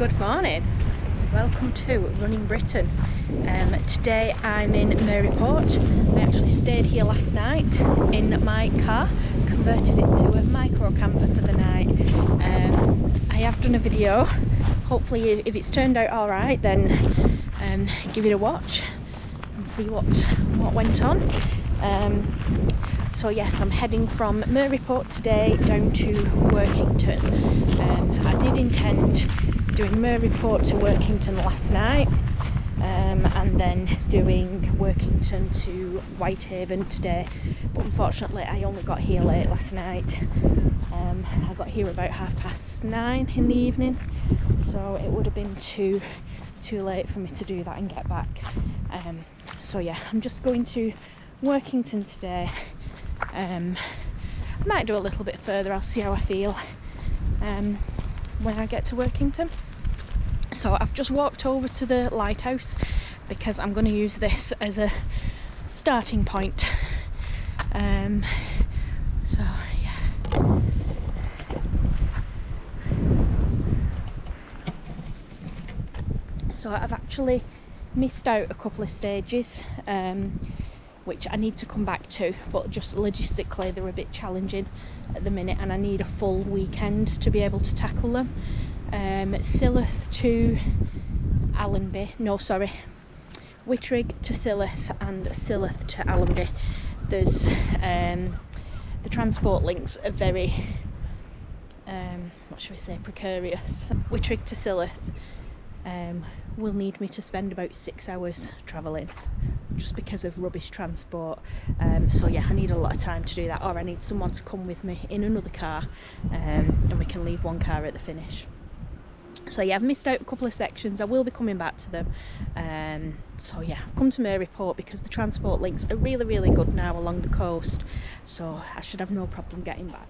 Good morning, welcome to Running Britain. Today I'm in Maryport. I actually stayed here last night in my car, converted it to a micro camper for the night. I have done a video. Hopefully if it's turned out alright, then give it a watch and see what went on. So yes, I'm heading from Maryport today down to Workington. I did intend doing Maryport to Workington last night, and then doing Workington to Whitehaven today, but unfortunately I only got here late last night. I got here about 9:30 in the evening, so it would have been too late for me to do that and get back. So yeah, I'm just going to Workington today. I might do a little bit further, I'll see how I feel when I get to Workington. So I've just walked over to the lighthouse because I'm going to use this as a starting point. So yeah. So I've actually missed out a couple of stages, which I need to come back to, but just logistically they're a bit challenging at the minute and I need a full weekend to be able to tackle them. Silloth to Allenby, Wittrig to Silloth and Silloth to Allenby. There's the transport links are very what should we say, precarious. Wittrig to Silloth will need me to spend about 6 hours travelling just because of rubbish transport. So yeah, I need a lot of time to do that, or I need someone to come with me in another car, and we can leave one car at the finish. So yeah, I've missed out a couple of sections. I will be coming back to them. So yeah, I've come to Maryport because the transport links are really good now along the coast, so I should have no problem getting back.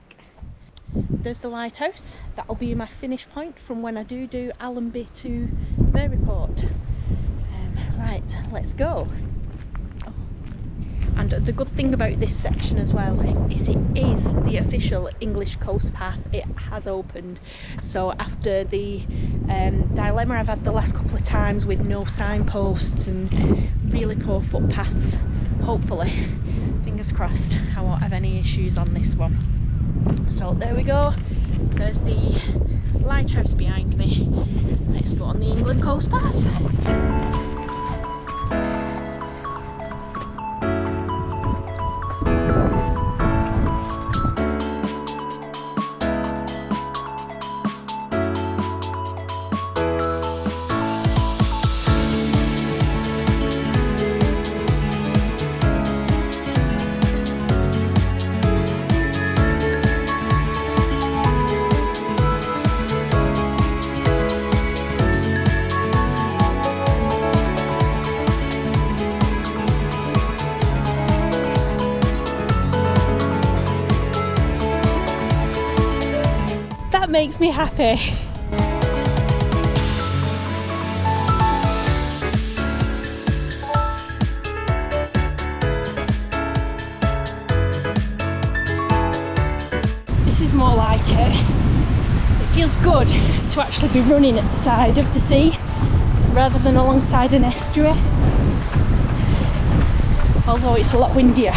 There's the lighthouse. That'll be my finish point from when I do Allenby to Maryport. Right, let's go. Oh. And the good thing about this section as well is it is the official English coast path. It has opened. So after the dilemma I've had the last couple of times with no signposts and really poor footpaths, hopefully, fingers crossed, I won't have any issues on this one. So there we go, there's the lighthouse behind me. Let's go on the England coast path. Makes me happy. This is more like it. It feels good to actually be running at the side of the sea rather than alongside an estuary, although it's a lot windier.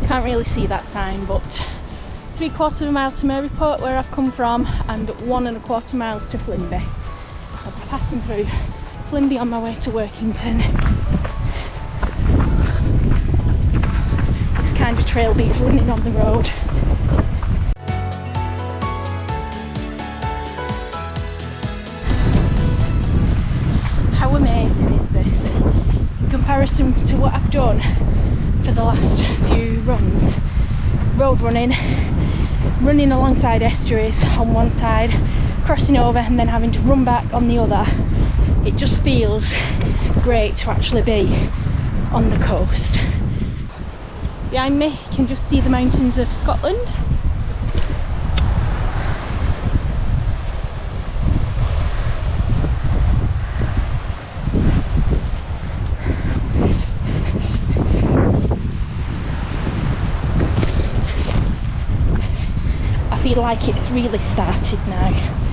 Can't really see that sign, but 3/4 of a mile to Maryport where I've come from and 1 1/4 miles to Flimby. So I'm passing through Flimby on my way to Workington. This kind of trail beats running on the road. How amazing is this in comparison to what I've done for the last few runs? Road running alongside estuaries on one side, crossing over and then having to run back on the other. It just feels great to actually be on the coast. Behind me you can just see the mountains of Scotland. feel like it's really started now.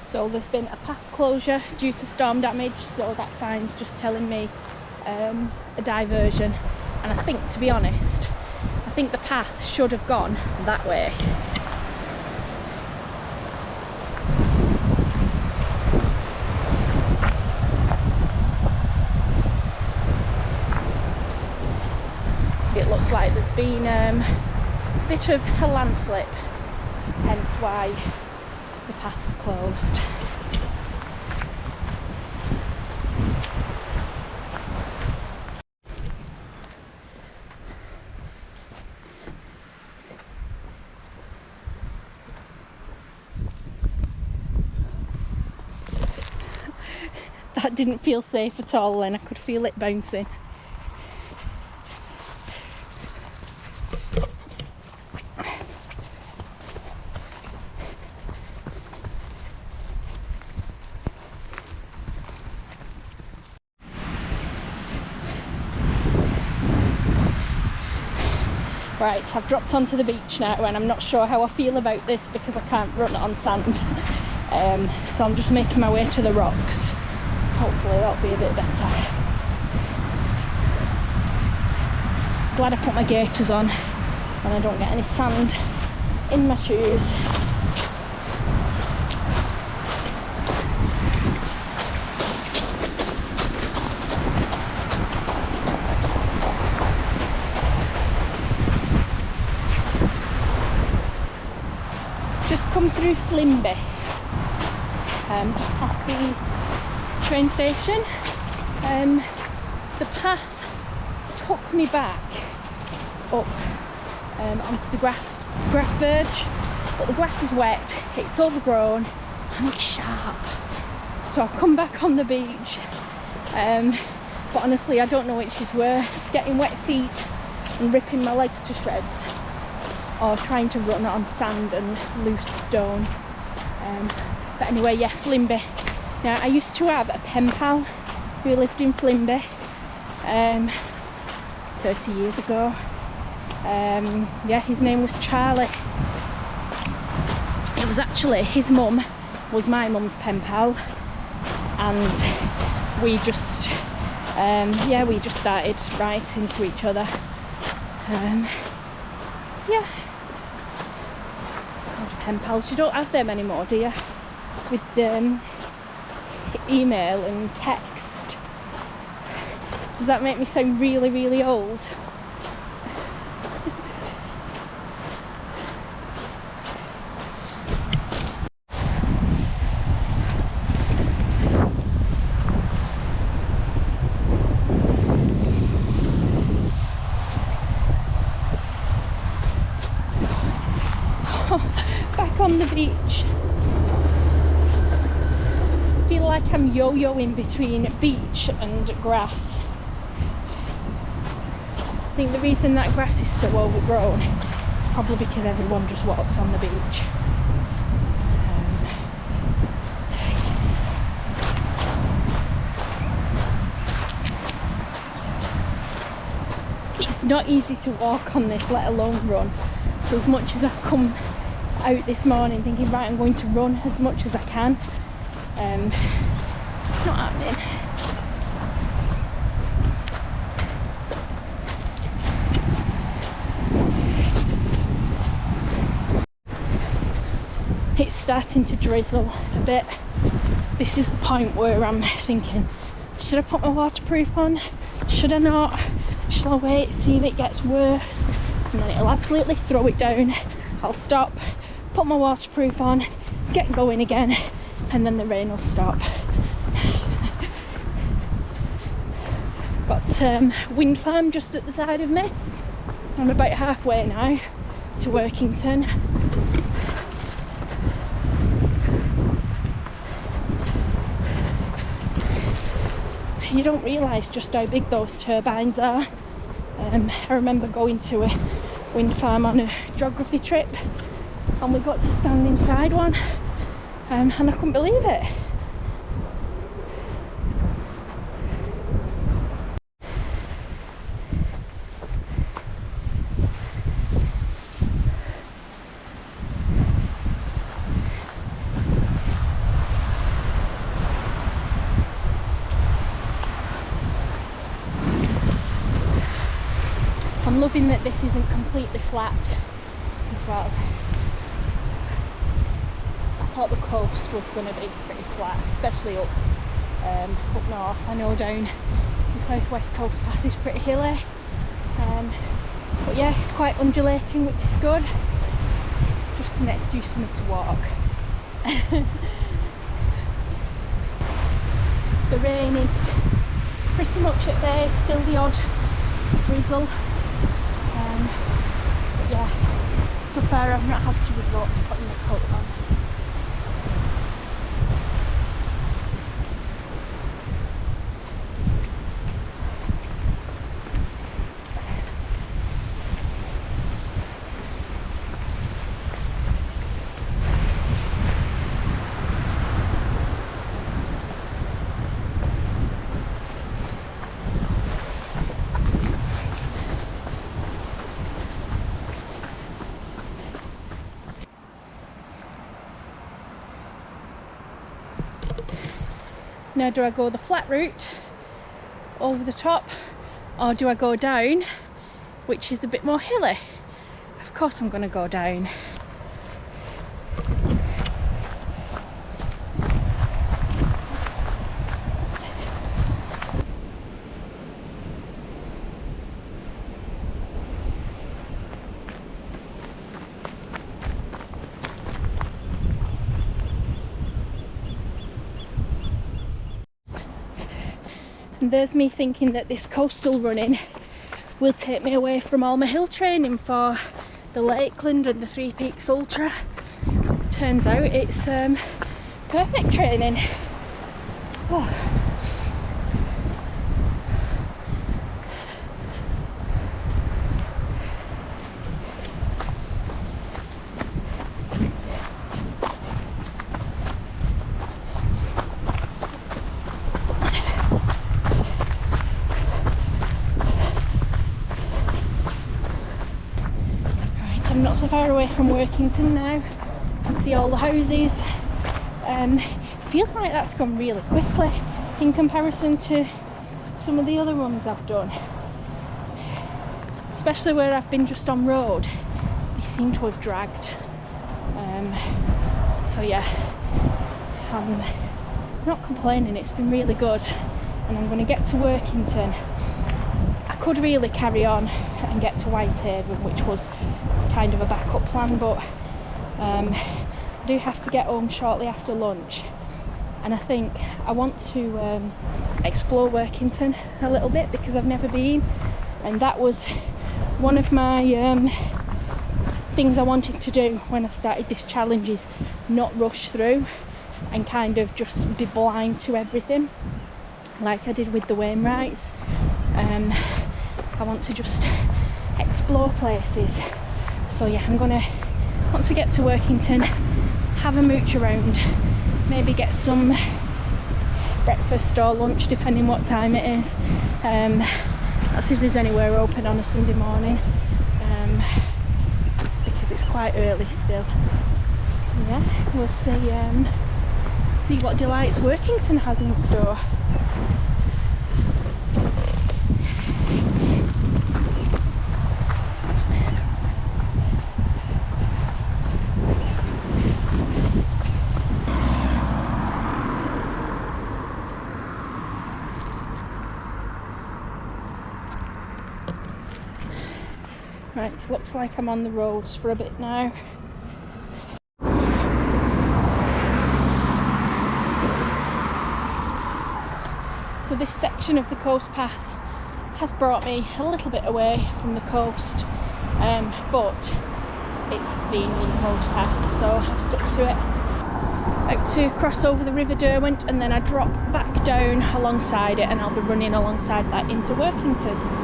So there's been a path closure due to storm damage, so that sign's just telling me a diversion. And I think, to be honest, I think the path should have gone that way. It looks like there's been a bit of a landslip, hence why the path's closed. That didn't feel safe at all, and I could feel it bouncing. Right, I've dropped onto the beach now and I'm not sure how I feel about this because I can't run on sand. So I'm just making my way to the rocks. Hopefully that'll be a bit better. Glad I put my gaiters on and I don't get any sand in my shoes. Just come through Flimby, just past the train station. The path took me back up onto the grass verge, but the grass is wet, it's overgrown and it's sharp. So I've come back on the beach, but honestly I don't know which is worse, getting wet feet and ripping my legs to shreds, or trying to run on sand and loose stone. But anyway, yeah, Flimby. Now I used to have a pen pal who lived in Flimby 30 years ago. Yeah, his name was Charlie. It was actually, his mum was my mum's pen pal, and we just yeah, we just started writing to each other. Yeah, pen pals, you don't have them anymore, do you? With email and text. Does that make me sound really, really old? Back on the beach. I feel like I'm yo-yoing between beach and grass. I think the reason that grass is so overgrown is probably because everyone just walks on the beach. So yes. It's not easy to walk on this, let alone run. So as much as I've come out this morning thinking, right, I'm going to run as much as I can, it's not happening. It's starting to drizzle a bit. This is the point where I'm thinking, should I put my waterproof on? Should I not? Should I wait, see if it gets worse? And then it'll absolutely throw it down. I'll stop, put my waterproof on, get going again, and then the rain will stop. Got wind farm just at the side of me. I'm about halfway now to Workington. you don't realise just how big those turbines are. I remember going to a wind farm on a geography trip, and we got to stand inside one, and I couldn't believe it. I'm loving that this isn't completely flat as well. I thought the coast was going to be pretty flat, especially up north. I know down the southwest coast path is pretty hilly, but yeah, it's quite undulating, which is good. It's just an excuse for me to walk. The rain is pretty much at bay, still the odd drizzle. But yeah, so far I've not had to resort to putting the coat on. Now, do I go the flat route over the top, or do I go down, which is a bit more hilly? Of course I'm going to go down. And there's me thinking that this coastal running will take me away from all my hill training for the Lakeland and the Three Peaks Ultra. Turns out it's perfect training. Oh. I'm not so far away from Workington now. You can see all the houses. Feels like that's gone really quickly in comparison to some of the other ones I've done. Especially where I've been just on road, they seem to have dragged. So yeah, I'm not complaining, it's been really good. And I'm going to get to Workington. I could really carry on and get to Whitehaven, which was kind of a backup plan, but I do have to get home shortly after lunch, and I think I want to explore Workington a little bit because I've never been, and that was one of my things I wanted to do when I started this challenge, is not rush through and kind of just be blind to everything like I did with the Wainwrights. I want to just explore places. So yeah, I'm gonna, once I get to Workington, have a mooch around, maybe get some breakfast or lunch depending what time it is. Let's see if there's anywhere open on a Sunday morning, because it's quite early still. Yeah, we'll see what delights Workington has in store. Right, looks like I'm on the roads for a bit now. So this section of the coast path has brought me a little bit away from the coast, but it's the England coast path, so I've stuck to it. out to cross over the River Derwent, and then I drop back down alongside it, and I'll be running alongside that into Workington.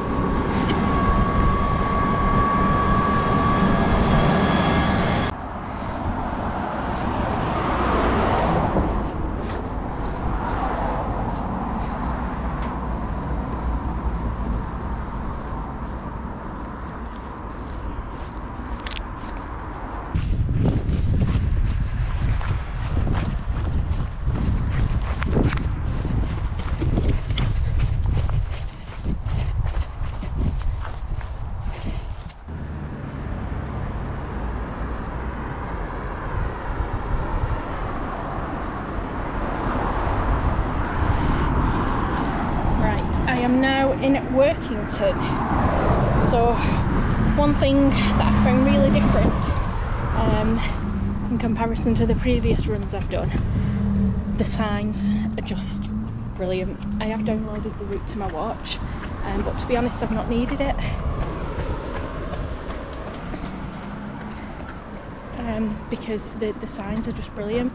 I am now in Workington. So one thing that I found really different in comparison to the previous runs I've done, the signs are just brilliant. I have downloaded the route to my watch, but to be honest I've not needed it. Because the signs are just brilliant.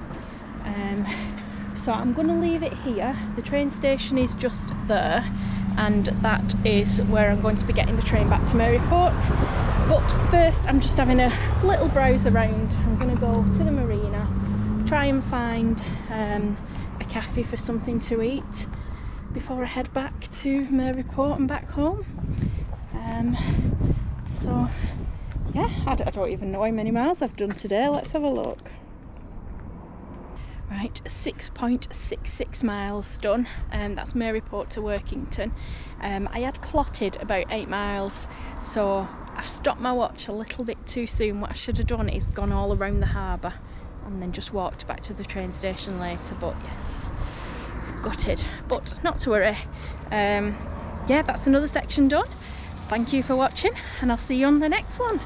So I'm going to leave it here. The train station is just there, and that is where I'm going to be getting the train back to Maryport. But first I'm just having a little browse around. I'm going to go to the marina, try and find a cafe for something to eat before I head back to Maryport and back home. So yeah, I don't even know how many miles I've done today. Let's have a look. Right, 6.66 miles done, and that's Maryport to Workington. I had plotted about 8 miles, so I've stopped my watch a little bit too soon. What I should have done is gone all around the harbour and then just walked back to the train station later, but yes, gutted, but not to worry. Yeah, that's another section done. Thank you for watching, and I'll see you on the next one.